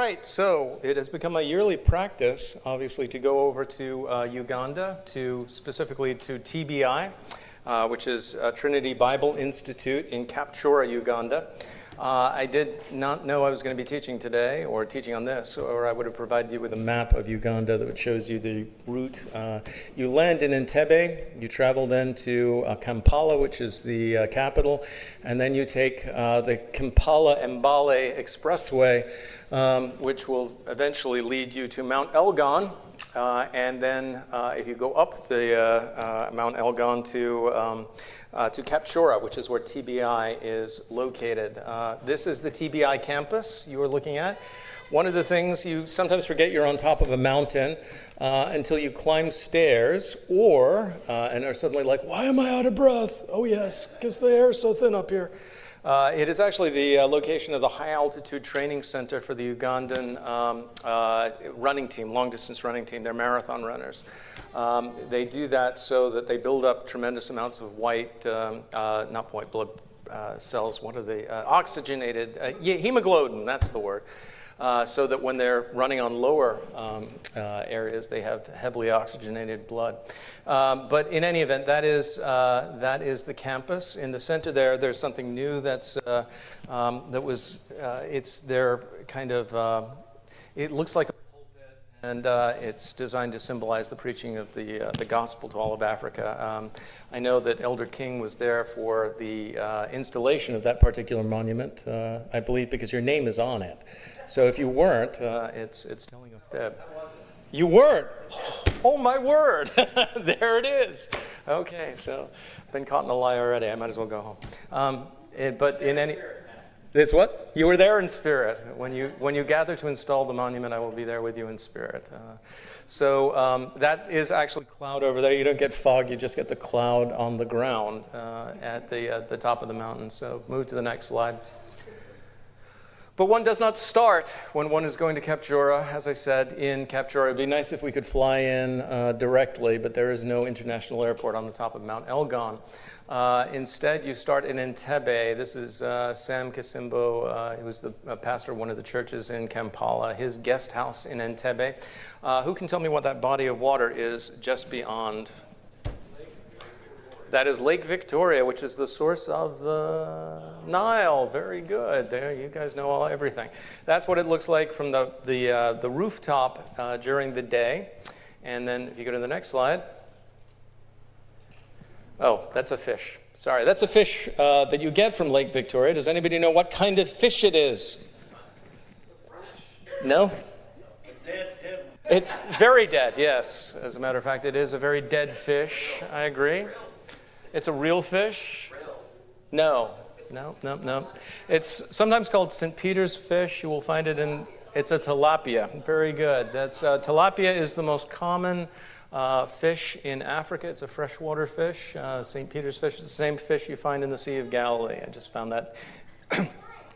right, so it has become a yearly practice, obviously, to go over to Uganda, specifically to TBI, which is Trinity Bible Institute in Kapchora, Uganda. I did not know I was going to be teaching today, or teaching on this, or I would have provided you with a map of Uganda that shows you the route. You land in Entebbe, you travel then to Kampala, which is the capital, and then you take the Kampala-Mbale Expressway, which will eventually lead you to Mount Elgon, and then if you go up the Mount Elgon to Kapchora, which is where TBI is located. This is the TBI campus you are looking at. One of the things you sometimes forget you're on top of a mountain until you climb stairs and are suddenly like, why am I out of breath? Oh yes, because the air is so thin up here. It is actually the location of the High Altitude Training Center for the Ugandan running team, long-distance running team. They're marathon runners. They do that so that they build up tremendous amounts of not white blood cells, what are they? Oxygenated, hemoglobin, that's the word. So that when they're running on lower areas, they have heavily oxygenated blood. But in any event, that is the campus. In the center there's something new it's their kind of, it looks like a pulpit, and it's designed to symbolize the preaching of the gospel to all of Africa. I know that Elder King was there for the installation of that particular monument, I believe, because your name is on it. So if you weren't, it's telling a fib. You weren't? Oh my word! There it is. Okay, so I've been caught in a lie already. I might as well go home. But in any, it's what? You were there in spirit. When you gather to install the monument, I will be there with you in spirit. So that is actually cloud over there. You don't get fog; you just get the cloud on the ground at the top of the mountain. So move to the next slide. But one does not start when one is going to Kapchora, as I said, in Kapchora. It'd be nice if we could fly in directly, but there is no international airport on the top of Mount Elgon. Instead, you start in Entebbe. This is Sam Kasimbo. He was the pastor of one of the churches in Kampala, his guest house in Entebbe. Who can tell me what that body of water is just beyond? That is Lake Victoria, which is the source of the Nile. Very good. There, you guys know everything. That's what it looks like from the rooftop during the day. And then if you go to the next slide. Oh, that's a fish. Sorry, that's a fish that you get from Lake Victoria. Does anybody know what kind of fish it is? No? Dead. It's very dead, yes. As a matter of fact, it is a very dead fish. I agree. It's a real fish? No. It's sometimes called St. Peter's fish. You will find it it's a tilapia. Very good. Tilapia is the most common fish in Africa. It's a freshwater fish. St. Peter's fish is the same fish you find in the Sea of Galilee. I just found that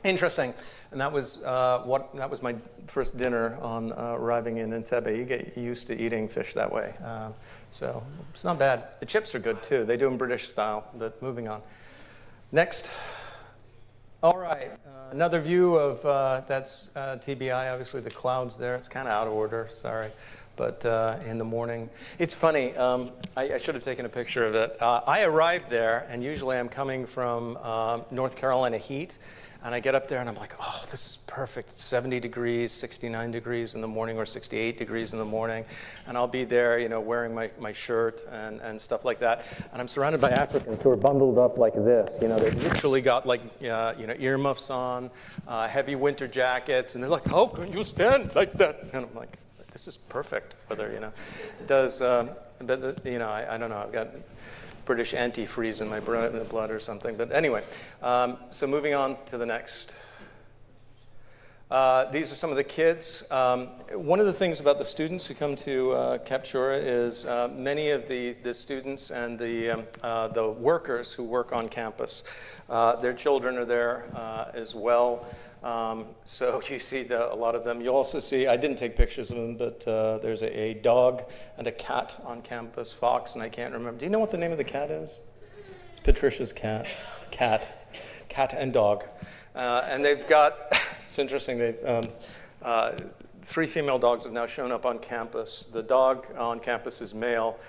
interesting. And that was my first dinner on arriving in Entebbe. You get used to eating fish that way. So it's not bad. The chips are good too. They do them British style, but moving on. Next. All right, another view of, that's TBI, obviously the clouds there. It's kind of out of order, sorry. But in the morning, it's funny, I should have taken a picture of it. I arrived there, and usually I'm coming from North Carolina heat, and I get up there and I'm like, oh, this is perfect. It's 70 degrees, 69 degrees in the morning, or 68 degrees in the morning. And I'll be there, wearing my shirt and stuff like that. And I'm surrounded by Africans who are bundled up like this. They've literally got earmuffs on, heavy winter jackets. And they're like, how can you stand like that? And I'm like, this is perfect. Whether, it does, I don't know, I've got British antifreeze in my blood or something. But anyway, so moving on to the next. These are some of the kids. One of the things about the students who come to Kapchora is many of the students and the workers who work on campus, their children are there as well. So you see a lot of them. You also see, I didn't take pictures of them, but there's a dog and a cat on campus, Fox, and I can't remember. Do you know what the name of the cat is? It's Patricia's cat. Cat and dog. And they've got, it's interesting, 3 female dogs have now shown up on campus. The dog on campus is male.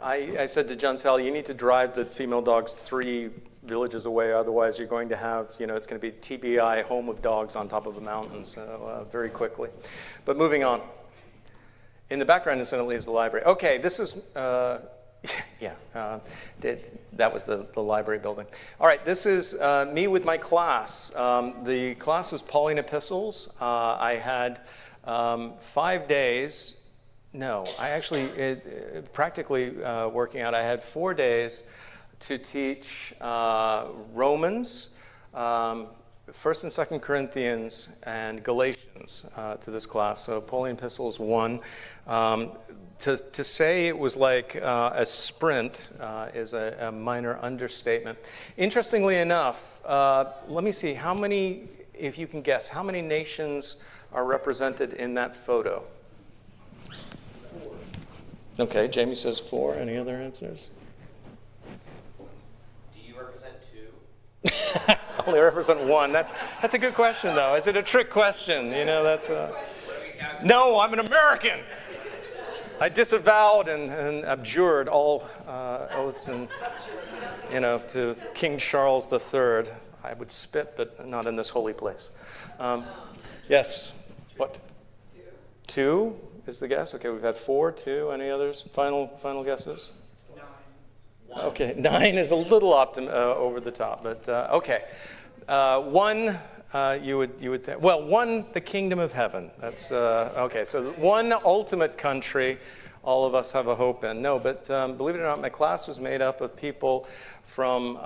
I said to John Sally, you need to drive the female dogs 3 villages away, otherwise you're going to have, it's going to be TBI, home of dogs on top of a mountain, so very quickly. But moving on. In the background, incidentally, is the library. Okay, this is, that was the library building. All right, this is me with my class. The class was Pauline epistles. I had 5 days. No, I actually, practically working out, I had 4 days to teach Romans, 1st and 2nd Corinthians, and Galatians to this class. So Pauline epistles 1. To say it was like a sprint is a minor understatement. Interestingly enough, let me see, how many, if you can guess, how many nations are represented in that photo? 4. Okay, Jamie says 4. Any other answers? Do you represent 2? I only represent 1. That's a good question, though. Is it a trick question? That's No, I'm an American. I disavowed and abjured all oaths and, to King Charles III. I would spit, but not in this holy place. Yes. What? 2 is the guess. Okay, we've had 4, 2. Any others? Final guesses? 9. Okay, 9 is a little over the top, but okay. 1. You would think, 1, the kingdom of heaven. That's okay. So 1 ultimate country, all of us have a hope in. No, but believe it or not, my class was made up of people from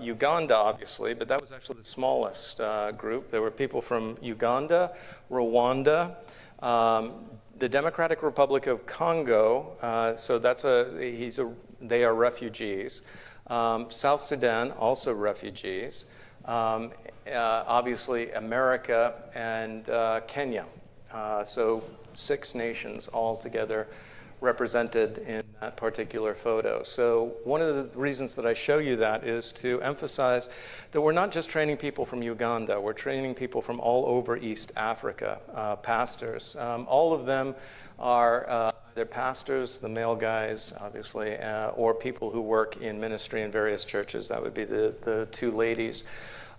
Uganda, obviously, but that was actually the smallest group. There were people from Uganda, Rwanda, the Democratic Republic of Congo. So they are refugees. South Sudan, also refugees. Obviously America and Kenya. So 6 nations all together represented in that particular photo. So one of the reasons that I show you that is to emphasize that we're not just training people from Uganda, we're training people from all over East Africa, pastors. All of them are they're pastors, the male guys, obviously, or people who work in ministry in various churches. That would be the 2 ladies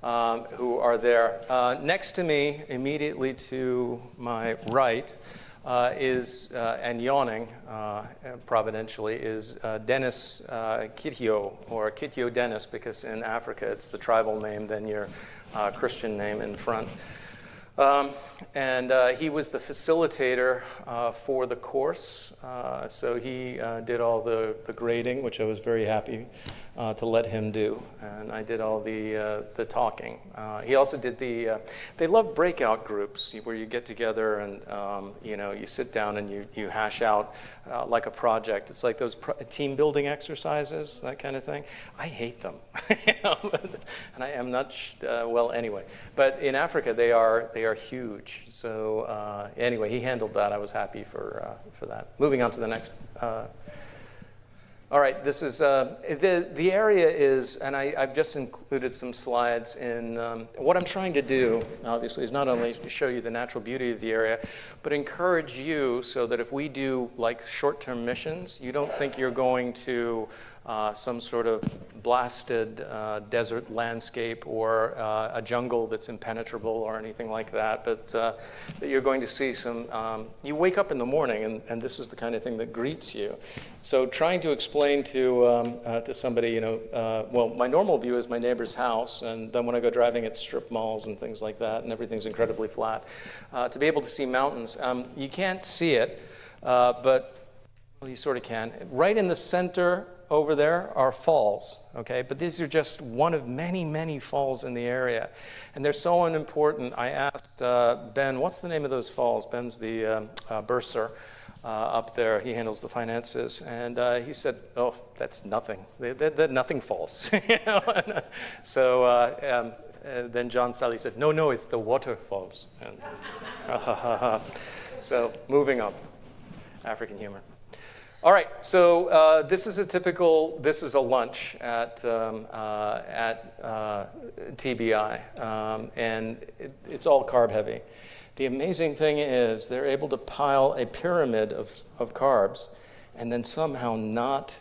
who are there. Next to me, immediately to my right, and yawning providentially, is Dennis Kitio, or Kitio Dennis, because in Africa it's the tribal name, then your Christian name in front. And he was the facilitator for the course, so he did all the grading, which I was very happy to let him do, and I did all the talking. He also did they love breakout groups where you get together and you sit down and you hash out like a project. It's like those team building exercises, that kind of thing. I hate them, and I am not anyway. But in Africa they are huge. So anyway, he handled that. I was happy for that. Moving on to the next. All right, this is, the area is, and I've just included some slides in, what I'm trying to do, obviously, is not only to show you the natural beauty of the area, but encourage you so that if we do like short-term missions, you don't think you're going to some sort of blasted desert landscape or a jungle that's impenetrable or anything like that, but that you're going to see some, you wake up in the morning and this is the kind of thing that greets you. So trying to explain to somebody, my normal view is my neighbor's house, and then when I go driving it's strip malls and things like that, and everything's incredibly flat. To be able to see mountains, you can't see it, but you sort of can. Right in the center over there are falls, okay? But these are just one of many, many falls in the area. And they're so unimportant. I asked Ben, what's the name of those falls? Ben's the bursar up there. He handles the finances. And he said, oh, that's nothing. They're nothing falls. So then John Sally said, no, it's the waterfalls. And, so moving on. African humor. All right, so this is a lunch at TBI, and it's all carb heavy. The amazing thing is they're able to pile a pyramid of carbs and then somehow not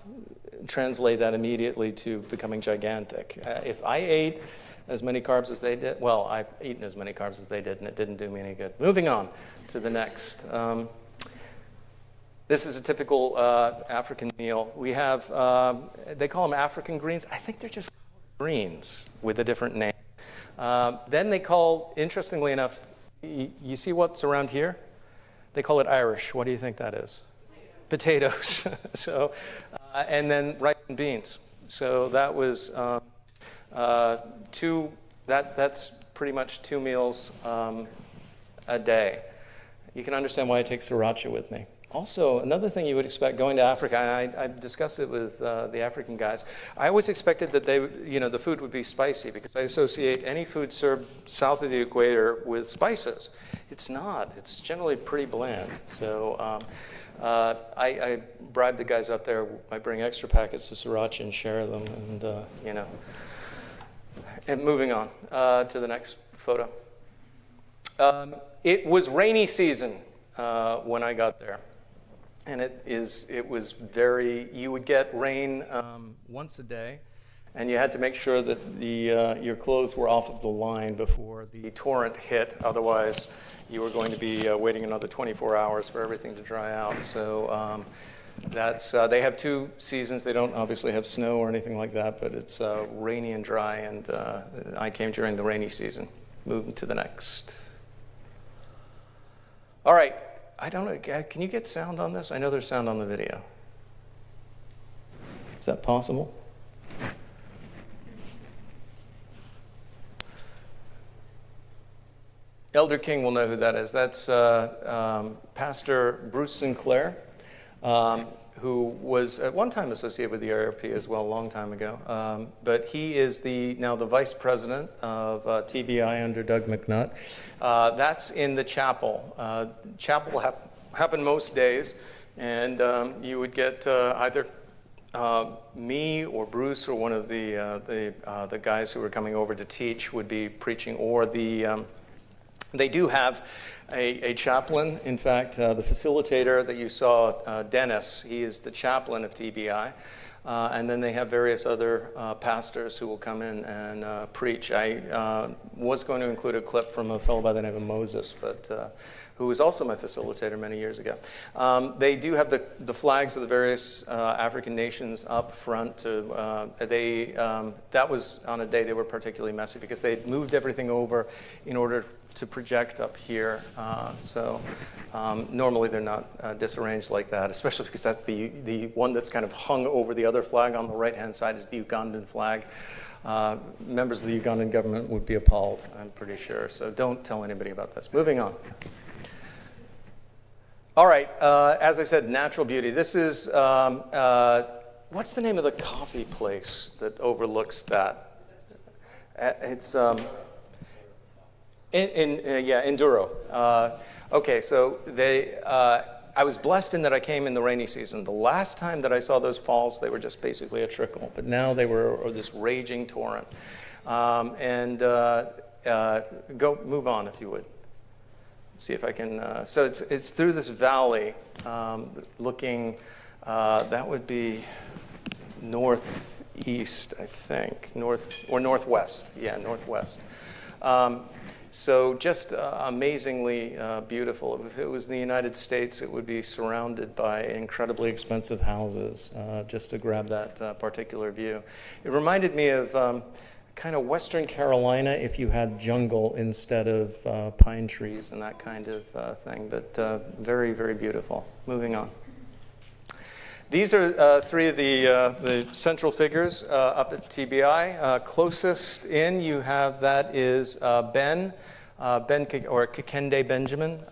translate that immediately to becoming gigantic. If I ate as many carbs as they did, well, I've eaten as many carbs as they did, and it didn't do me any good. Moving on to the next. This is a typical African meal. We have, they call them African greens. I think they're just greens with a different name. Then they call, interestingly enough, you see what's around here? They call it Irish. What do you think that is? Potatoes. So, and then rice and beans. So that was that's pretty much 2 meals a day. You can understand why I take sriracha with me. Also, another thing you would expect going to Africa, and I discussed it with the African guys, I always expected that the food would be spicy because I associate any food served south of the equator with spices. It's not. It's generally pretty bland. So I bribe the guys out there. I bring extra packets of sriracha and share them, and And moving on to the next photo. It was rainy season when I got there. And it was very, you would get rain once a day, and you had to make sure that your clothes were off of the line before the torrent hit. Otherwise, you were going to be waiting another 24 hours for everything to dry out. So they have 2 seasons. They don't obviously have snow or anything like that, but it's rainy and dry, and I came during the rainy season. Moving to the next. All right. I don't know, can you get sound on this? I know there's sound on the video. Is that possible? Elder King will know who that is. That's Pastor Bruce Sinclair, who was at one time associated with the IRP as well, a long time ago. But he is now the vice president of TBI under Doug McNutt. That's in the chapel. Chapel happened most days, and you would get either me or Bruce or one of the guys who were coming over to teach would be preaching, or they do have a chaplain. In fact, the facilitator that you saw, Dennis, he is the chaplain of TBI. And then they have various other pastors who will come in and preach. I was going to include a clip from a fellow by the name of Moses, but who was also my facilitator many years ago. They do have the flags of the various African nations up front. That was on a day they were particularly messy because they had moved everything over in order to project up here. Normally they're not disarranged like that, especially because that's the one that's kind of hung over the other flag on the right-hand side is the Ugandan flag. Members of the Ugandan government would be appalled, I'm pretty sure. So don't tell anybody about this. Moving on. All right, as I said, natural beauty. This is, what's the name of the coffee place that overlooks that? It's in Duro. Okay, so I was blessed in that I came in the rainy season. The last time that I saw those falls, they were just basically a trickle, but now they were this raging torrent. Move on if you would. Let's see if I can. So it's through this valley, looking. That would be northeast, I think, northwest. Yeah, northwest. So just amazingly beautiful. If it was in the United States, it would be surrounded by incredibly expensive houses just to grab that particular view. It reminded me of kind of Western Carolina if you had jungle instead of pine trees and that kind of thing, but very, very beautiful. Moving on. These are 3 of the central figures up at TBI. Closest in you have that is Ben Kikende Benjamin.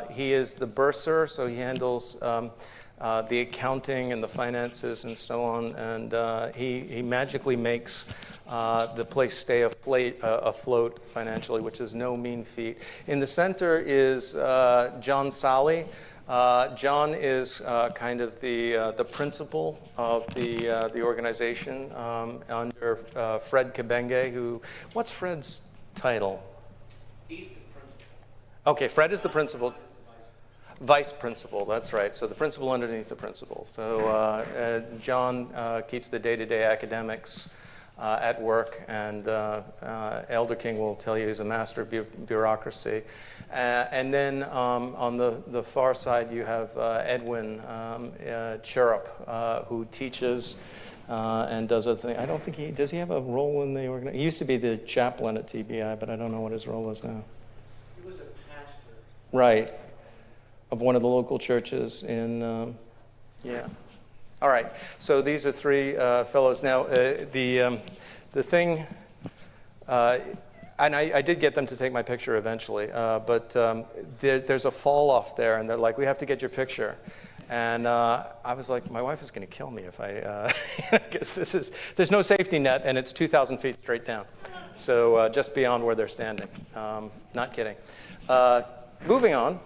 He is the bursar, so he handles the accounting and the finances and so on, and he magically makes the place stay afloat financially, which is no mean feat. In the center is John Sally. John is kind of the principal of the organization under Fred Kabenge, what's Fred's title? He's the principal. Okay, Fred is the principal. Vice principal, that's right. So the principal underneath the principal. So John keeps the day-to-day academics at work, and Elder King will tell you he's a master of bureaucracy. And then on the far side, you have Edwin Cherub, who teaches and does other things. I don't think does he have a role in the organization? He used to be the chaplain at TBI, but I don't know what his role is now. He was a pastor. Right. Of one of the local churches in, yeah. All right, so these are three fellows. Now, the thing, and I did get them to take my picture eventually, but there's a fall off there, and they're like, we have to get your picture. And I was like, my wife is going to kill me if I guess there's no safety net, and it's 2,000 feet straight down. So just beyond where they're standing. Not kidding. Moving on.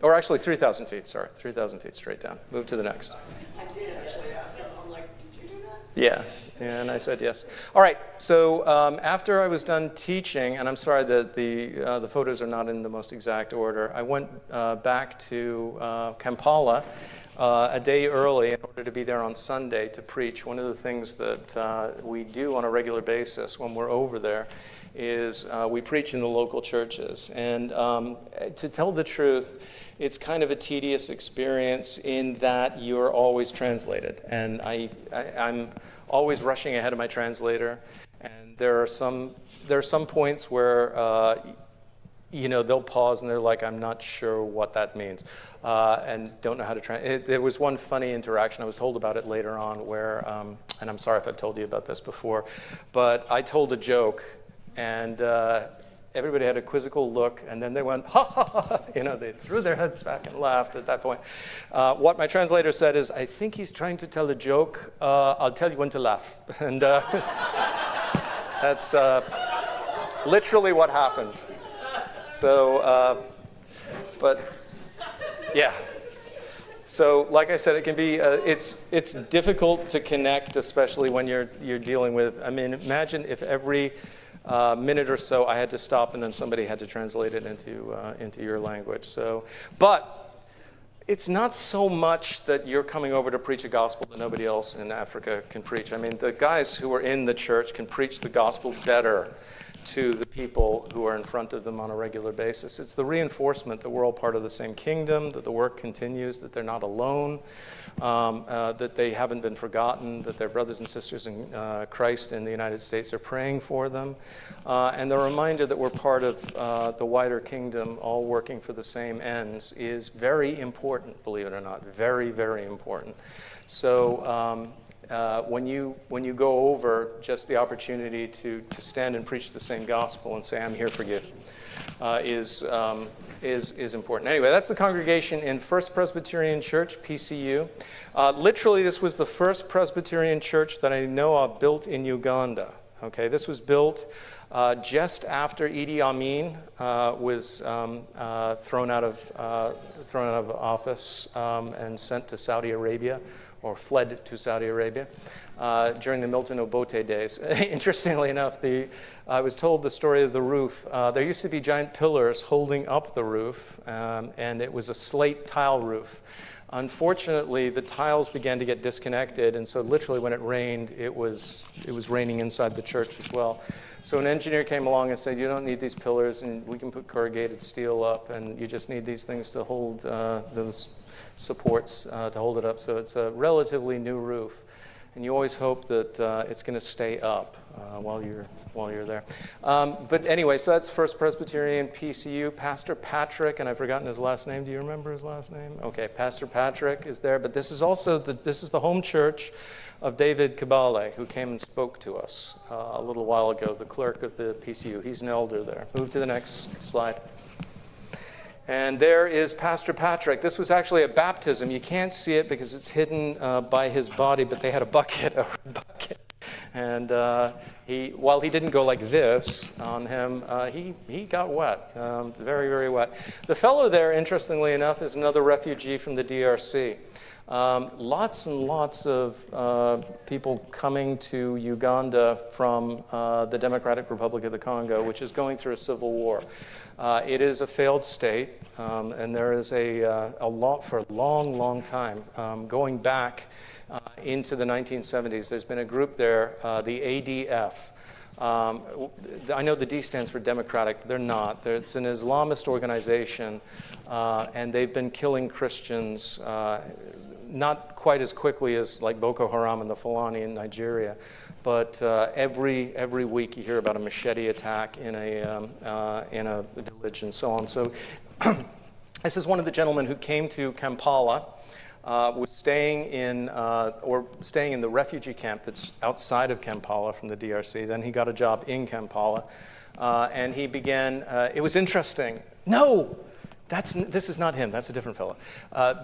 Or actually 3,000 feet, sorry. 3,000 feet straight down. Move to the next. I did actually ask him, I'm like, did you do that? Yes, and I said yes. All right, so after I was done teaching, and I'm sorry that the photos are not in the most exact order, I went back to Kampala a day early in order to be there on Sunday to preach. One of the things that we do on a regular basis when we're over there is we preach in the local churches. And to tell the truth, it's kind of a tedious experience in that you're always translated. And I'm always rushing ahead of my translator. And there are some points where they'll pause and they're like, I'm not sure what that means, and don't know how to translate. There was one funny interaction, I was told about it later on, where, and I'm sorry if I've told you about this before, but I told a joke, and everybody had a quizzical look, and then they went, ha, ha, ha, they threw their heads back and laughed at that point. What my translator said is, I think he's trying to tell a joke, I'll tell you when to laugh. And that's literally what happened. So, but yeah. So, like I said, it can be, it's difficult to connect, especially when you're dealing with, I mean, imagine if every minute or so I had to stop and then somebody had to translate it into your language. So, but it's not so much that you're coming over to preach a gospel that nobody else in Africa can preach. I mean, the guys who are in the church can preach the gospel better to the people who are in front of them on a regular basis. It's the reinforcement that we're all part of the same kingdom, that the work continues, that they're not alone, that they haven't been forgotten, that their brothers and sisters in Christ in the United States are praying for them, and the reminder that we're part of the wider kingdom, all working for the same ends, is very important, believe it or not, very, very important. So when you go over, just the opportunity to stand and preach the same gospel and say, I'm here for you, is important. Anyway, that's the congregation in First Presbyterian Church, PCU. Literally, this was the first Presbyterian church that I know of built in Uganda. Okay, this was built just after Idi Amin was thrown out of office and sent to Saudi Arabia, or fled to Saudi Arabia during the Milton Obote days. Interestingly enough, I was told the story of the roof. There used to be giant pillars holding up the roof, and it was a slate tile roof. Unfortunately, the tiles began to get disconnected, and so literally when it rained, it was raining inside the church as well. So an engineer came along and said, you don't need these pillars, and we can put corrugated steel up, and you just need these things to hold those supports to hold it up. So it's a relatively new roof, and you always hope that it's going to stay up while you're there. But anyway, so that's First Presbyterian PCU. Pastor Patrick, and I've forgotten his last name. Do you remember his last name? Okay, Pastor Patrick is there. But this is also this is the home church of David Kabale, who came and spoke to us a little while ago, the clerk of the PCU. He's an elder there. Move to the next slide. And there is Pastor Patrick. This was actually a baptism. You can't see it because it's hidden by his body, but they had a bucket. And while he didn't go like this on him, he got wet, very, very wet. The fellow there, interestingly enough, is another refugee from the DRC. Lots and lots of people coming to Uganda from the Democratic Republic of the Congo, which is going through a civil war. It is a failed state, and there is for a long, long time, going back into the 1970s, there's been a group there, the ADF. I know the D stands for Democratic, but they're not. It's an Islamist organization, and they've been killing Christians not quite as quickly as like Boko Haram and the Fulani in Nigeria, but every week you hear about a machete attack in a village and so on. So this is one of the gentlemen who came to Kampala, was staying in the refugee camp that's outside of Kampala from the DRC. Then he got a job in Kampala, and he began. It was interesting. No, this is not him. That's a different fellow.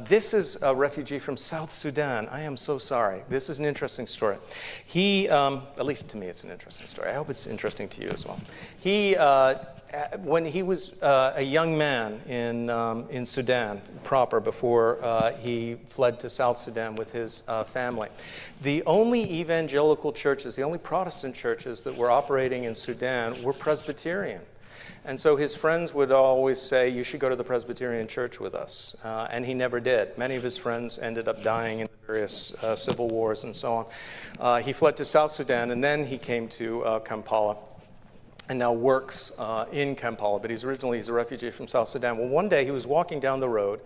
This is a refugee from South Sudan. I am so sorry. This is an interesting story. He, at least to me, it's an interesting story. I hope it's interesting to you as well. When he was a young man in Sudan proper, before he fled to South Sudan with his family, the only evangelical churches, the only Protestant churches that were operating in Sudan were Presbyterian. And so his friends would always say, you should go to the Presbyterian church with us. And he never did. Many of his friends ended up dying in the various civil wars and so on. He fled to South Sudan, and then he came to Kampala, and now works in Kampala, but he's a refugee from South Sudan. Well, one day he was walking down the road,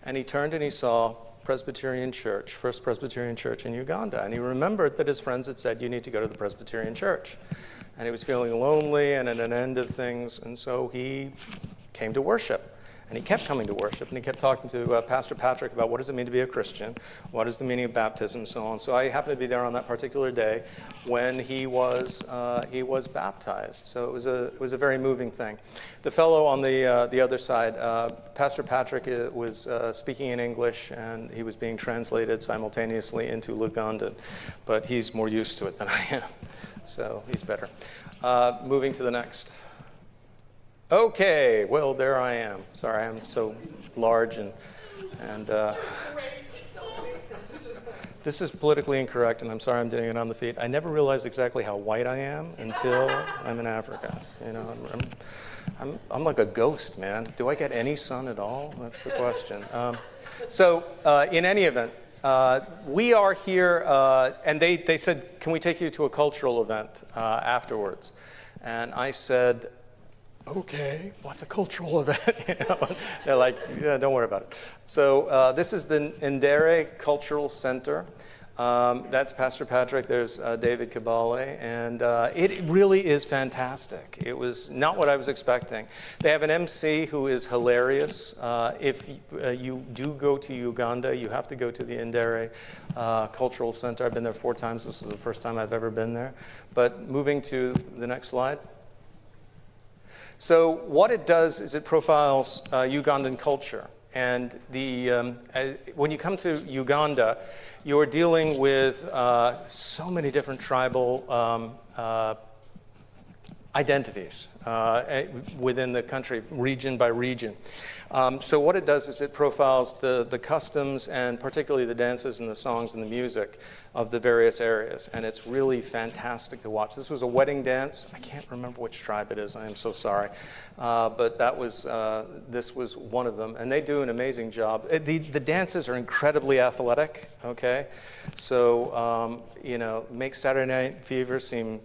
and he turned and he saw Presbyterian Church, First Presbyterian Church in Uganda, and he remembered that his friends had said, you need to go to the Presbyterian Church. And he was feeling lonely and at an end of things, and so he came to worship. And he kept coming to worship, and he kept talking to Pastor Patrick about what does it mean to be a Christian, what is the meaning of baptism, and so on. So I happened to be there on that particular day when he was baptized. So it was a very moving thing. The fellow on the other side, Pastor Patrick, was speaking in English, and he was being translated simultaneously into Ugandan, but he's more used to it than I am, so he's better. Moving to the next. Okay, well, there I am. Sorry, I'm so large and this is politically incorrect, and I'm sorry I'm doing it on the feet. I never realized exactly how white I am until I'm in Africa. You know, I'm like a ghost, man. Do I get any sun at all? That's the question. In any event, we are here, and they said, can we take you to a cultural event afterwards? And I said, okay, what's a cultural event? You know? They're like, yeah, don't worry about it. So this is the Ndere Cultural Center. That's Pastor Patrick. There's David Kabale. And it really is fantastic. It was not what I was expecting. They have an MC who is hilarious. If you do go to Uganda, you have to go to the Ndere Cultural Center. I've been there 4 times. This is the first time I've ever been there. But moving to the next slide. So what it does is it profiles Ugandan culture. And when you come to Uganda, you're dealing with so many different tribal identities within the country, region by region. So what it does is it profiles the customs and particularly the dances and the songs and the music of the various areas. And it's really fantastic to watch. This was a wedding dance. I can't remember which tribe it is. I am so sorry. But this was one of them. And they do an amazing job. The dances are incredibly athletic, okay? So, makes Saturday Night Fever seem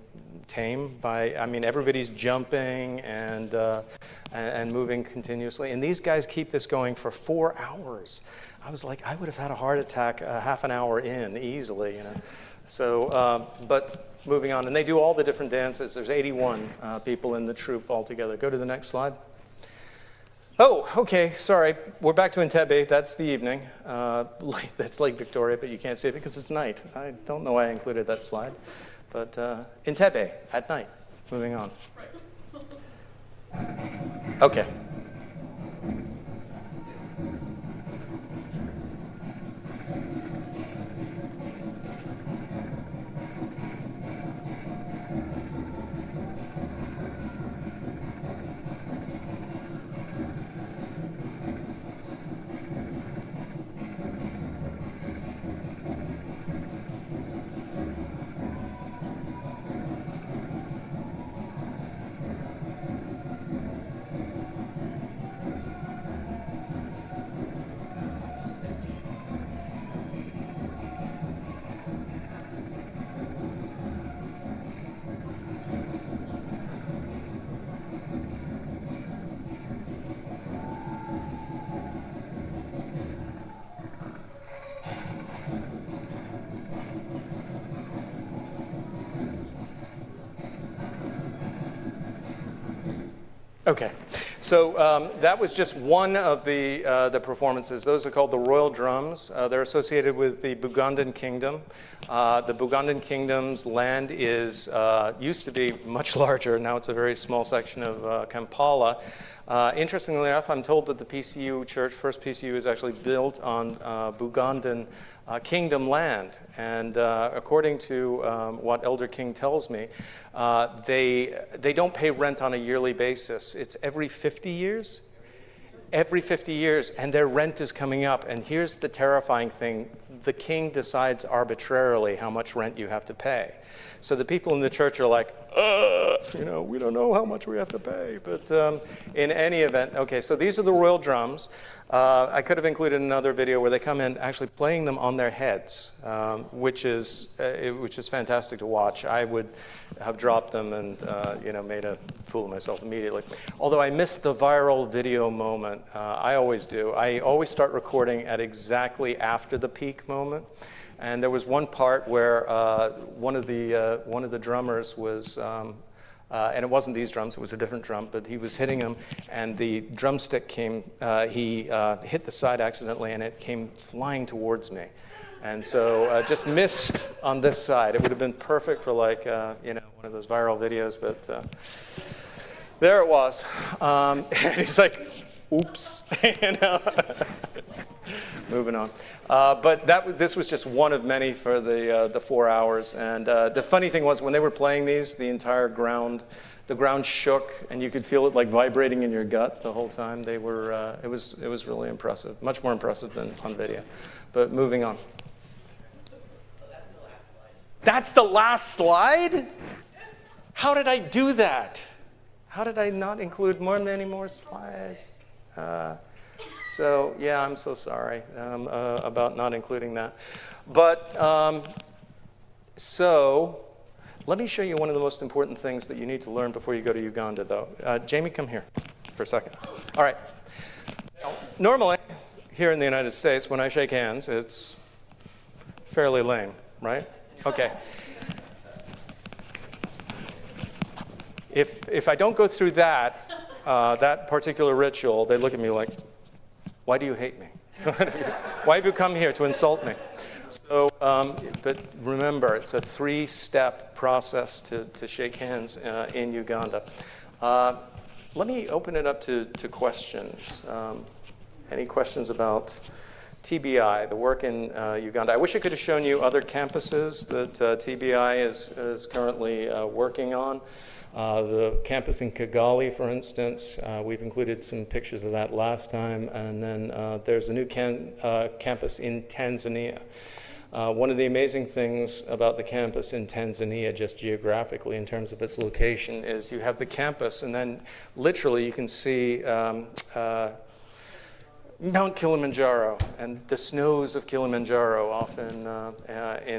tame everybody's jumping and moving continuously. And these guys keep this going for 4 hours. I was like, I would have had a heart attack half an hour in easily, So, but moving on. And they do all the different dances. There's 81 people in the troupe altogether. Go to the next slide. Oh, okay, sorry. We're back to Entebbe. That's the evening. That's Lake Victoria, but you can't see it because it's night. I don't know why I included that slide. But Entebbe at night. Moving on. Okay. Okay, so that was just one of the performances. Those are called the Royal Drums. They're associated with the Bugandan Kingdom. The Bugandan Kingdom's land is used to be much larger. Now it's a very small section of Kampala. Interestingly enough, I'm told that the PCU church, first PCU, is actually built on Bugandan kingdom land. And according to what Elder King tells me, they don't pay rent on a yearly basis. It's every 50 years. Every 50 years, and their rent is coming up. And here's the terrifying thing. The king decides arbitrarily how much rent you have to pay. So the people in the church are like, we don't know how much we have to pay. But in any event, okay, so these are the royal drums. I could have included another video where they come in actually playing them on their heads, which is fantastic to watch. I would have dropped them and made a fool of myself immediately. Although I missed the viral video moment. I always do. I always start recording at exactly after the peak moment. And there was one part where one of the drummers was, and it wasn't these drums, it was a different drum, but he was hitting them, and the drumstick came, he hit the side accidentally, and it came flying towards me. And so just missed on this side. It would have been perfect for like, one of those viral videos, but there it was. And he's like, oops, Moving on. But this was just one of many for the 4 hours. And the funny thing was, when they were playing these, the ground shook, and you could feel it like vibrating in your gut the whole time. They were. It was really impressive, much more impressive than on video. But moving on. That's the last slide? How did I do that? How did I not include many more slides? So, yeah, I'm so sorry about not including that. But, so, let me show you one of the most important things that you need to learn before you go to Uganda, though. Jamie, come here for a second. All right. Normally, here in the United States, when I shake hands, it's fairly lame, right? Okay. If I don't go through that particular ritual, they look at me like, why do you hate me? Why have you come here to insult me? So, but remember, it's a 3-step process to shake hands in Uganda. Let me open it up to questions. Any questions about TBI, the work in Uganda? I wish I could have shown you other campuses that TBI is currently working on. The campus in Kigali, for instance, we've included some pictures of that last time. And then there's a new campus in Tanzania. One of the amazing things about the campus in Tanzania, just geographically in terms of its location, is you have the campus, and then literally you can see Mount Kilimanjaro and the snows of Kilimanjaro off in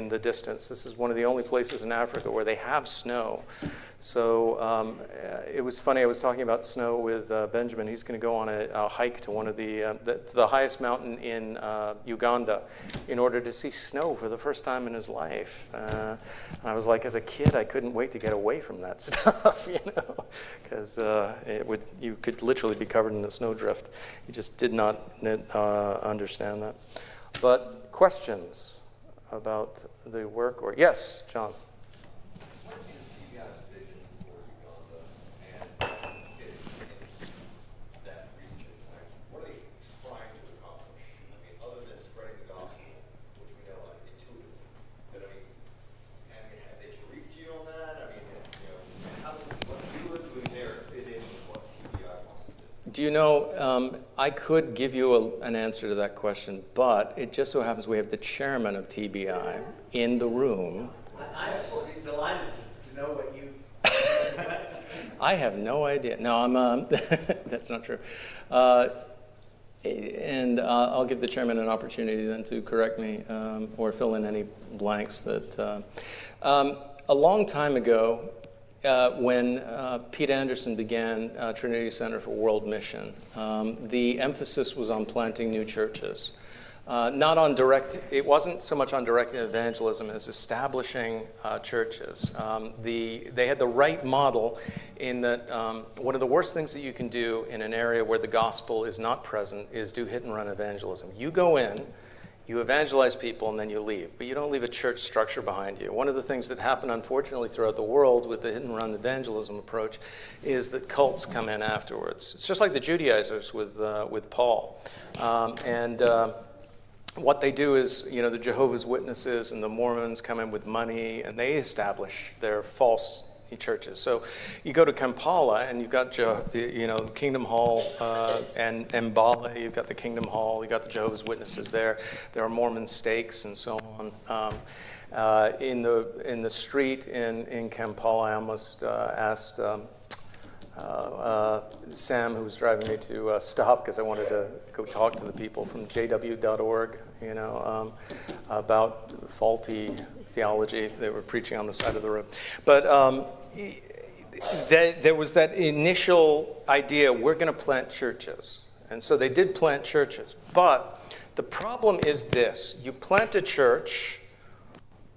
the distance. This is one of the only places in Africa where they have snow. So it was funny, I was talking about snow with Benjamin. He's going to go on a hike to one of the highest mountain in Uganda in order to see snow for the first time in his life. And I was like, as a kid, I couldn't wait to get away from that stuff, because you could literally be covered in a snowdrift. You just did not understand that. But questions about the work? Or yes, John. Do you know, I could give you an answer to that question, but it just so happens we have the chairman of TBI in the room. I'm absolutely delighted to know what you... I have no idea. No, I'm. That's not true. And I'll give the chairman an opportunity then to correct me or fill in any blanks that... a long time ago, when Pete Anderson began Trinity Center for World Mission, the emphasis was on planting new churches. Not on direct, it wasn't so much on direct evangelism as establishing churches. They had the right model in that one of the worst things that you can do in an area where the gospel is not present is do hit and run evangelism. You go in, you evangelize people, and then you leave. But you don't leave a church structure behind you. One of the things that happened, unfortunately, throughout the world with the hit-and-run evangelism approach is that cults come in afterwards. It's just like the Judaizers with Paul. What they do is, the Jehovah's Witnesses and the Mormons come in with money, and they establish their false churches. So you go to Kampala, and you've got Kingdom Hall, and Mbale, you've got the Kingdom Hall, you've got the Jehovah's Witnesses there. There are Mormon stakes and so on. In the street in Kampala, I almost asked Sam, who was driving me, to stop because I wanted to go talk to the people from jw.org, about faulty theology. They were preaching on the side of the road. But there was that initial idea, we're going to plant churches. And so they did plant churches. But the problem is this. You plant a church,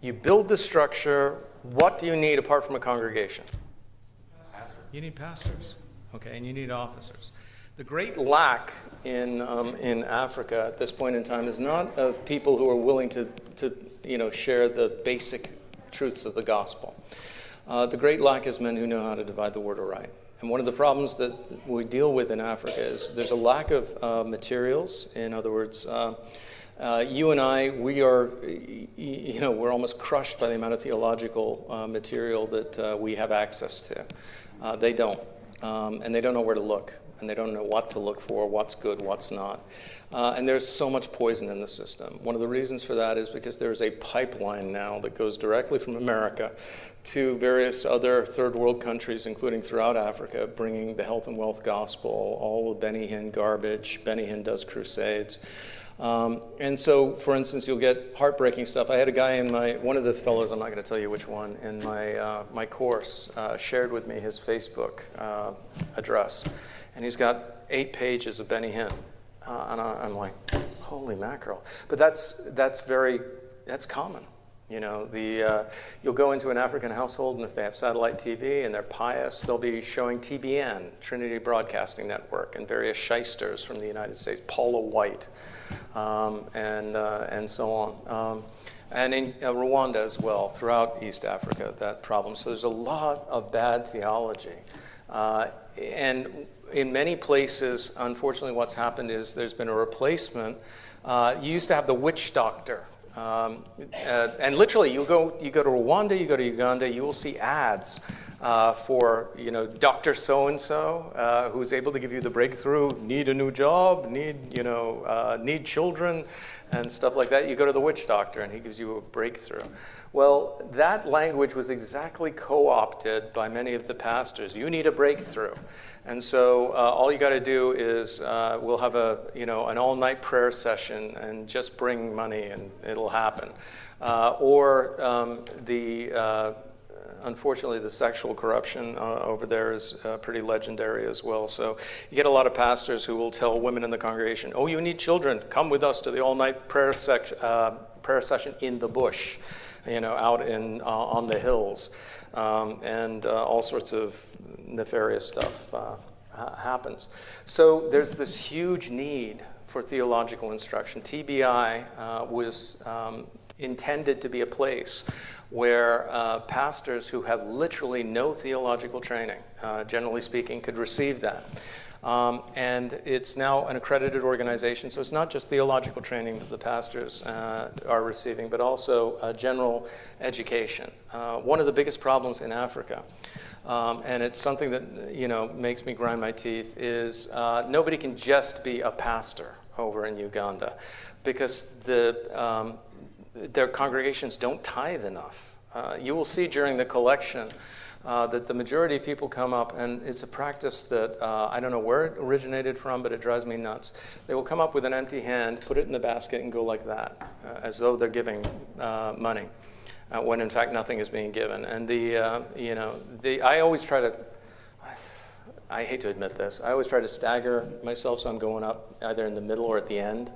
you build the structure, what do you need apart from a congregation? You need pastors, okay, and you need officers. The great lack in Africa at this point in time is not of people who are willing to share the basic truths of the gospel. The great lack is men who know how to divide the word aright. And one of the problems that we deal with in Africa is there's a lack of materials. In other words, you and I, we are, we're almost crushed by the amount of theological material that we have access to. They don't, and they don't know where to look, and they don't know what to look for, what's good, what's not. And there's so much poison in the system. One of the reasons for that is because there's a pipeline now that goes directly from America to various other third world countries, including throughout Africa, bringing the health and wealth gospel, all of Benny Hinn garbage. Benny Hinn does crusades. And so, for instance, you'll get heartbreaking stuff. I had a guy in one of the fellows, I'm not going to tell you which one, in my course shared with me his Facebook address. And he's got 8 pages of Benny Hinn. And I'm like, holy mackerel. But that's common. You'll go into an African household, and if they have satellite TV and they're pious, they'll be showing TBN, Trinity Broadcasting Network, and various shysters from the United States, Paula White, and so on. And in Rwanda as well, throughout East Africa, that problem. So there's a lot of bad theology. And in many places, unfortunately, what's happened is there's been a replacement. You used to have the witch doctor. And literally, you go to Rwanda, you go to Uganda, you will see ads for Dr. So-and-so who's able to give you the breakthrough, need a new job, need children, and stuff like that. You go to the witch doctor, and he gives you a breakthrough. Well, that language was exactly co-opted by many of the pastors. You need a breakthrough. And so all you got to do is we'll have an all-night prayer session and just bring money and it'll happen. Unfortunately, the sexual corruption over there is pretty legendary as well. So you get a lot of pastors who will tell women in the congregation, "Oh, you need children? Come with us to the all-night prayer session in the bush, out on the hills," and all sorts of nefarious stuff happens. So there's this huge need for theological instruction. TBI was intended to be a place where pastors who have literally no theological training, generally speaking, could receive that. And it's now an accredited organization, so it's not just theological training that the pastors are receiving, but also general education. One of the biggest problems in Africa, and it's something that makes me grind my teeth, is nobody can just be a pastor over in Uganda because their congregations don't tithe enough. You will see during the collection that the majority of people come up, and it's a practice that I don't know where it originated from, but it drives me nuts. They will come up with an empty hand, put it in the basket, and go like that, as though they're giving money, when in fact nothing is being given. And I always try to, I hate to admit this, I always try to stagger myself so I'm going up either in the middle or at the end.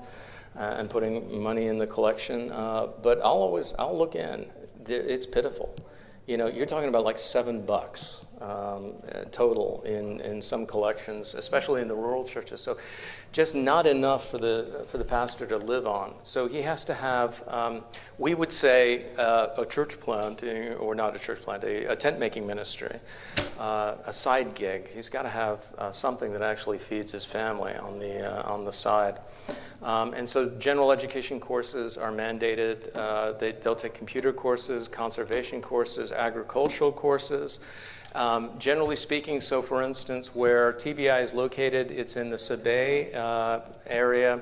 and putting money in the collection. But I'll look in. It's pitiful. You're talking about like $7 total in some collections, especially in the rural churches. So just not enough for the pastor to live on. So he has to have, we would say, a church planting, or not a church planting, a tent making ministry, a side gig. He's got to have something that actually feeds his family on the side. And so general education courses are mandated. They'll take computer courses, conservation courses, agricultural courses. Generally speaking, so for instance, where TBI is located, it's in the Sabay area,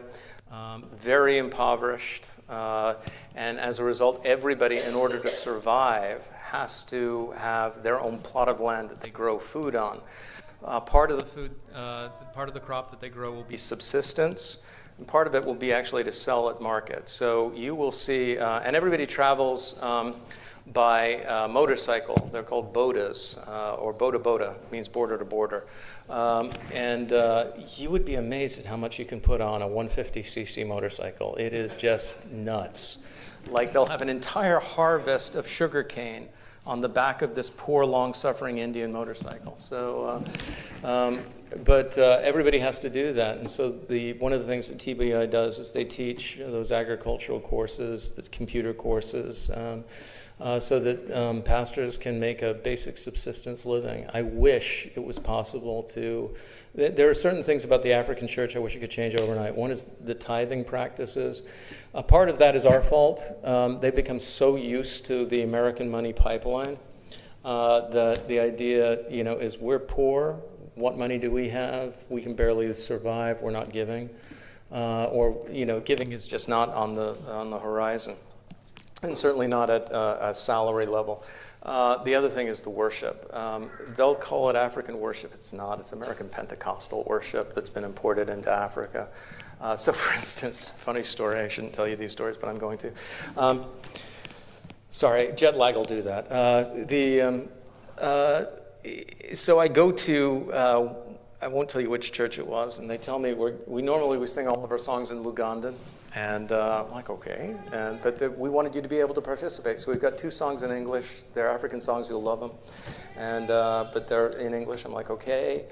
very impoverished. And as a result, everybody, in order to survive, has to have their own plot of land that they grow food on. Part of the crop that they grow will be subsistence. And part of it will be actually to sell at market. So you will see, and everybody travels by motorcycle. They're called bodas, or boda, means border to border. And you would be amazed at how much you can put on a 150cc motorcycle. It is just nuts. Like they'll have an entire harvest of sugar cane on the back of this poor, long-suffering Indian motorcycle. So, but everybody has to do that. And so one of the things that TBI does is they teach those agricultural courses, the computer courses, so that pastors can make a basic subsistence living. I wish it was possible to. There are certain things about the African church I wish it could change overnight. One is the tithing practices. A part of that is our fault. They've become so used to the American money pipeline that the idea, is we're poor. What money do we have? We can barely survive. We're not giving, or giving is just not on the horizon, and certainly not at a salary level. The other thing is the worship. They'll call it African worship. It's not. It's American Pentecostal worship that's been imported into Africa. So, for instance, funny story. I shouldn't tell you these stories, but I'm going to. Sorry, jet lag will do that. So I go to. I won't tell you which church it was, and they tell me we normally sing all of our songs in Ugandan. And I'm like, okay, but we wanted you to be able to participate. So we've got 2 songs in English. They're African songs, you'll love them. And but they're in English. I'm like, okay,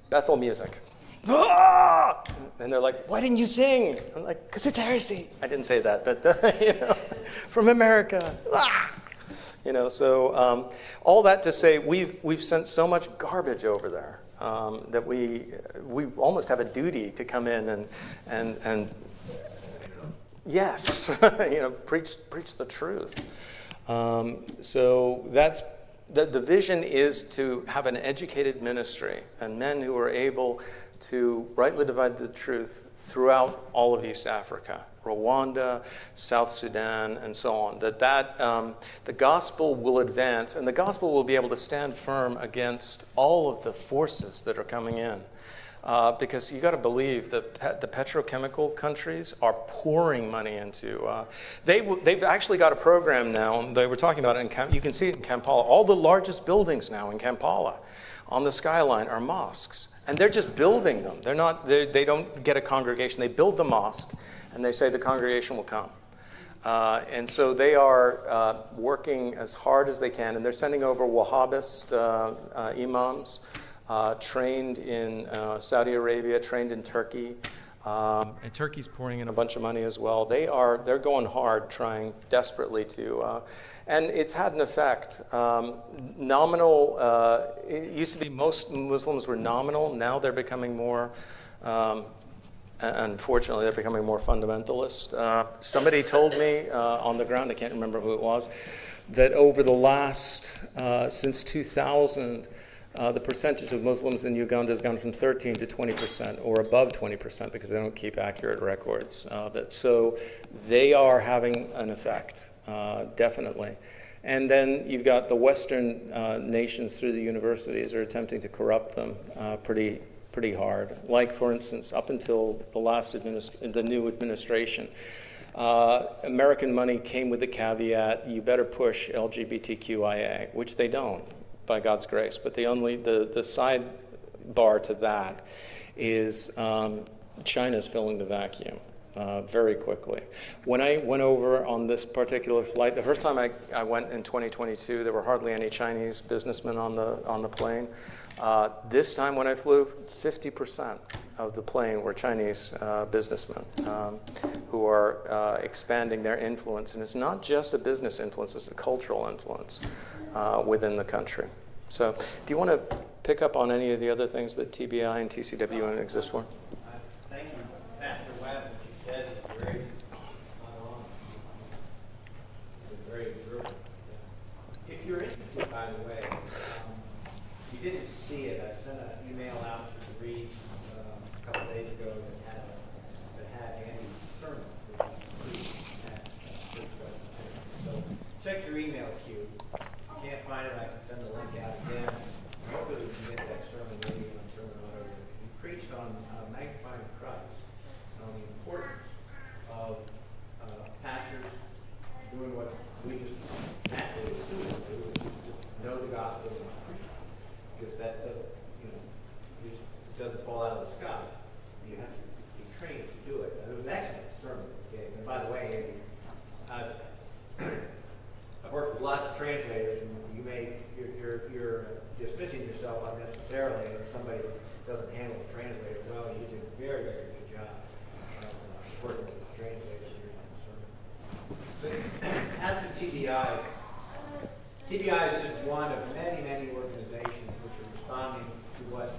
Bethel music. Ah! And they're like, why didn't you sing? I'm like, because it's heresy. I didn't say that, but from America. Ah! So all that to say, we've sent so much garbage over there that we almost have a duty to come in and yes, preach the truth. So that's the vision is to have an educated ministry and men who are able to rightly divide the truth throughout all of East Africa, Rwanda, South Sudan, and so on. That the gospel will advance, and the gospel will be able to stand firm against all of the forces that are coming in. Because you got to believe that the petrochemical countries are pouring money into. They've actually got a program now. They were talking about it you can see it in Kampala. All the largest buildings now in Kampala, on the skyline, are mosques, and they're just building them. They don't get a congregation. They build the mosque, and they say the congregation will come. And so they are working as hard as they can, and they're sending over Wahhabist imams. Trained in Saudi Arabia, trained in Turkey, and Turkey's pouring in a bunch of money as well. They're going hard, trying desperately to, and it's had an effect. Nominal. It used to be most Muslims were nominal. Now they're becoming more. Unfortunately, they're becoming more fundamentalist. Somebody told me on the ground, I can't remember who it was, that over the last since 2000. The percentage of Muslims in Uganda has gone from 13 to 20%, or above 20%, because they don't keep accurate records of it. So they are having an effect, definitely. And then you've got the Western nations through the universities are attempting to corrupt them pretty hard. Like, for instance, up until the new administration, American money came with the caveat, you better push LGBTQIA, which they don't, by God's grace. But the sidebar to that is China's filling the vacuum. very quickly. When I went over on this particular flight, the first time I went in 2022, there were hardly any Chinese businessmen on the plane. This time when I flew, 50% of the plane were Chinese businessmen who are expanding their influence. And it's not just a business influence, it's a cultural influence within the country. So do you want to pick up on any of the other things that TBI and TCWN exist for? Thank you, Pastor Webb, what you said is very very observant. If you're interested, by the way, you didn't see it. I sent an email out to the Reed a couple days ago that had Andy's sermon that he preached at Church Presbyterian. So check your email queue. If you can't find it, I can send the link out again. Hopefully we can get that sermon maybe on sermon auto. He preached on magnifying Christ, on the importance of pastors doing what we just naturally assume to do, which is to know the gospel and preach it. Because that doesn't, it doesn't fall out of the sky. You have to be trained to do it. And it was an excellent sermon that he gave. And by the way, I've worked with lots of translators, and you're dismissing yourself unnecessarily if somebody doesn't handle the translator well. You did a very, very good job of working with the translator during that sermon. But as to TBI, TBI is just one of many, many organizations which are responding to what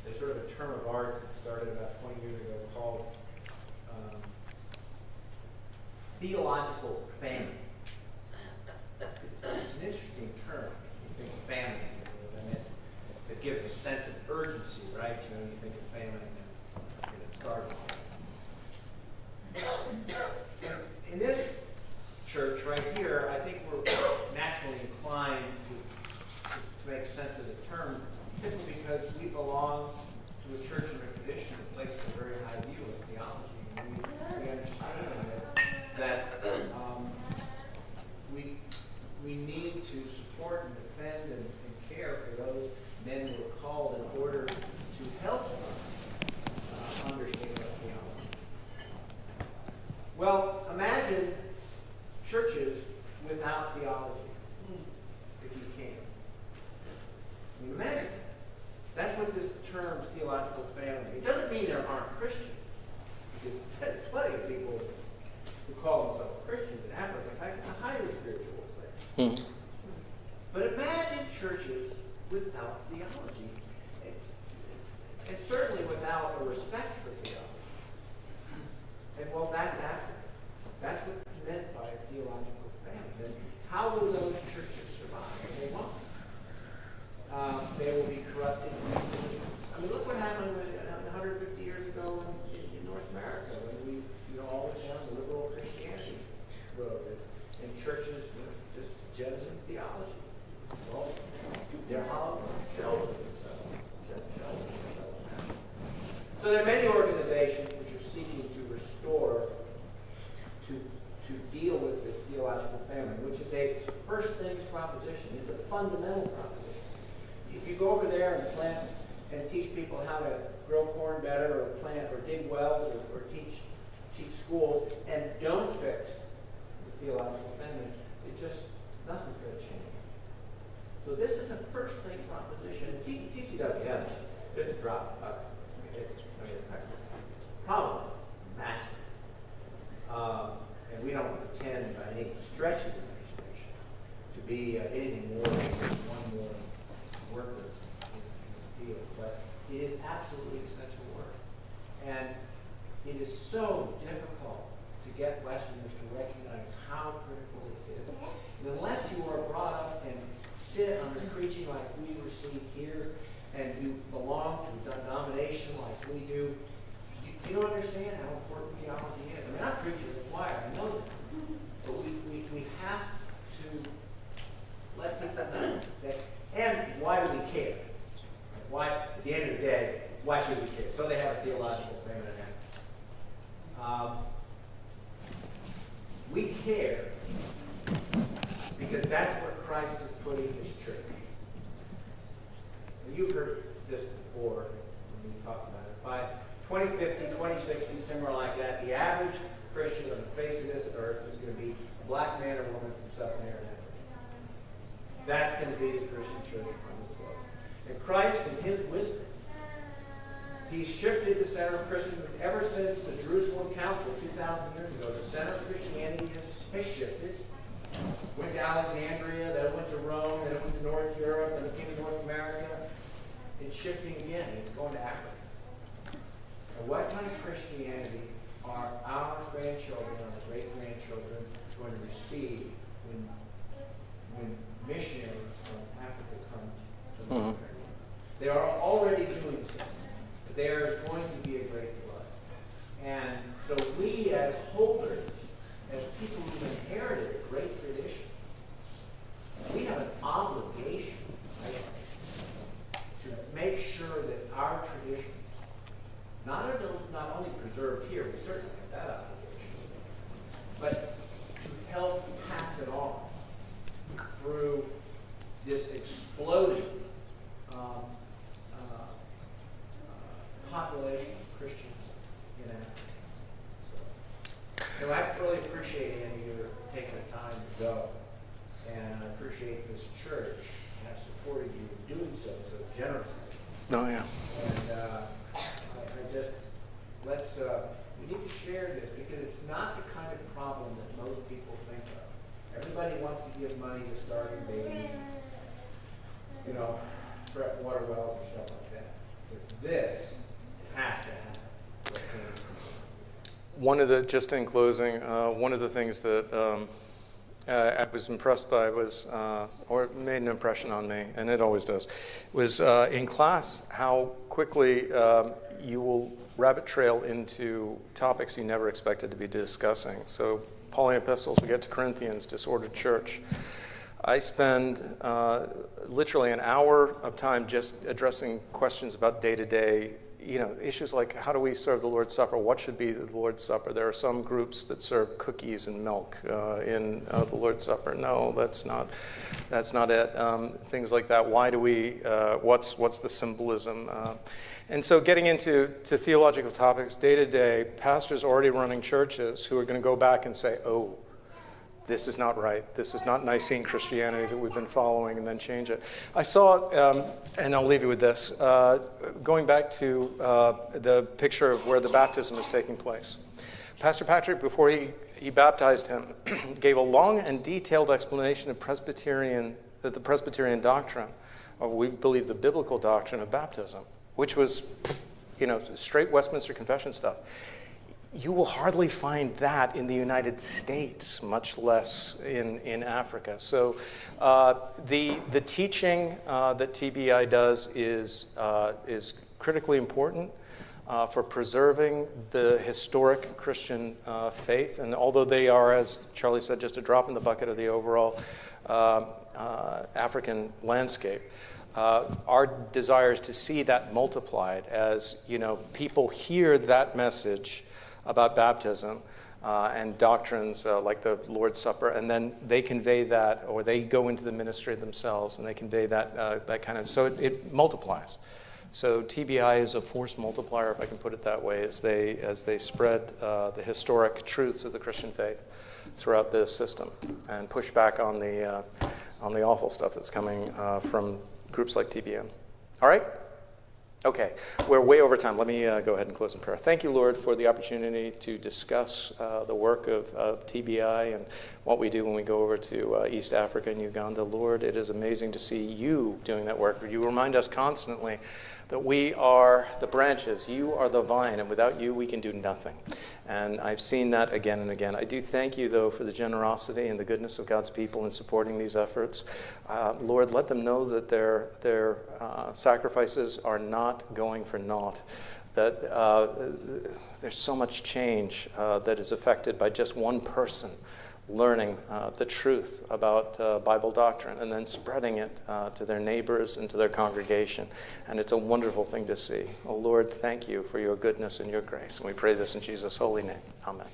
there's sort of a term of art that started about 20 years ago called theological famine. It's an interesting term. You think of famine, it gives a sense of urgency, right? You think of famine and it's starting. In this church right here, I think we're naturally inclined to make sense of the term, simply because we belong to a church and a tradition that places a very high view of theology. And we understand that we need to support and defend and care for those men who are called in order to help us understand our theology. Well, imagine churches without theology, if you can. I mean, imagine that. That's what this term theological family. It doesn't mean there aren't Christians. There's plenty of people who call themselves Christians in Africa. In fact, it's a highly spiritual place. But imagine churches without theology, and certainly without a respect for theology. And well, that's Africa. That's what's meant by a theological family. And how will those churches survive? They won't. They will be corrupted. I mean, look what happened 150 years ago in North America when we, all went down the liberal Christianity road, and churches just jettisoned theology. Well, they're hollow shells of themselves. So there are many organizations which are seeking to restore, to deal with this theological famine, which is a first things proposition. It's a fundamental proposition. If you go over there and plant and teach people how to grow corn better, or plant, or dig wells, or teach schools, and don't fix the theological famine, nothing's going to change. So this is a first thing proposition. And TCWM, just a drop. Probably massive. And we don't pretend by any stretch of the imagination to be anything more than one more worker in the field. But it is absolutely essential work. And it is so difficult to get Westerners to recognize how critical this is. And unless you are brought up and sit under preaching like we receive here, and you belong to a denomination like we do, you don't understand how important theology is. I mean, I'm preaching to the choir, I know that. But we have to let people know that, and why do we care? Why, at the end of the day, why should we care? So they have a theological famine in that. We care because that's where Christ is putting his church. And you've heard this before when we talked about it. By 2050, 2060, somewhere like That's going to be the Christian church on this globe. And Christ, in his wisdom, he shifted the center of Christianity ever since the Jerusalem Council 2,000 years ago. The center of Christianity has shifted. Went to Alexandria, then it went to Rome, then it went to North Europe, then it came to North America. It's shifting again. It's going to Africa. And what kind of Christianity are our grandchildren, our great-grandchildren, going to receive when missionaries from Africa come to North America? They are already doing so. But there is going to be a great flood. And so we as holders, as people who inherited a great tradition, we have an obligation, right, to make sure that our traditions not only preserved here, we certainly have that obligation, but to help pass it on through this exploding population of Christians in Africa. So I really appreciate, Andy, your taking the time to go. And I appreciate this church has supported you in doing so generously. Oh, yeah. And I just, we need to share this because it's not the kind of problem that most people think of. Everybody wants to give money to starving babies, prep water wells and stuff like that. But this has to happen. Just in closing, one of the things that I was impressed by was, or made an impression on me, and it always does, was in class how quickly you will rabbit trail into topics you never expected to be discussing. So Pauline epistles, we get to Corinthians, disordered church. I spend literally an hour of time just addressing questions about day-to-day issues like how do we serve the Lord's Supper? What should be the Lord's Supper? There are some groups that serve cookies and milk in the Lord's Supper. No, that's not it. Things like that. Why do we? What's the symbolism? And so, getting into theological topics day to day, pastors already running churches who are going to go back and say, "Oh, this is not right. This is not Nicene Christianity that we've been following," and then change it. I saw, and I'll leave you with this, going back to the picture of where the baptism is taking place. Pastor Patrick, before he baptized him, gave a long and detailed explanation of the Presbyterian doctrine, or we believe the biblical doctrine of baptism, which was, straight Westminster Confession stuff. You will hardly find that in the United States, much less in Africa. So the teaching that TBI does is critically important for preserving the historic Christian faith. And although they are, as Charlie said, just a drop in the bucket of the overall African landscape, our desire is to see that multiplied as people hear that message about baptism and doctrines like the Lord's Supper, and then they convey that, or they go into the ministry themselves and they convey that kind of, so it multiplies. So TBI is a force multiplier, if I can put it that way, as they spread the historic truths of the Christian faith throughout the system and push back on the awful stuff that's coming from groups like TBN. All right? Okay, we're way over time. Let me go ahead and close in prayer. Thank you, Lord, for the opportunity to discuss the work of TBI and what we do when we go over to East Africa and Uganda. Lord, it is amazing to see you doing that work. You remind us constantly that we are the branches, you are the vine, and without you we can do nothing. And I've seen that again and again. I do thank you, though, for the generosity and the goodness of God's people in supporting these efforts. Lord, let them know that their sacrifices are not going for naught, that there's so much change that is affected by just one person learning the truth about Bible doctrine and then spreading it to their neighbors and to their congregation. And it's a wonderful thing to see. Oh, Lord, thank you for your goodness and your grace. And we pray this in Jesus' holy name. Amen.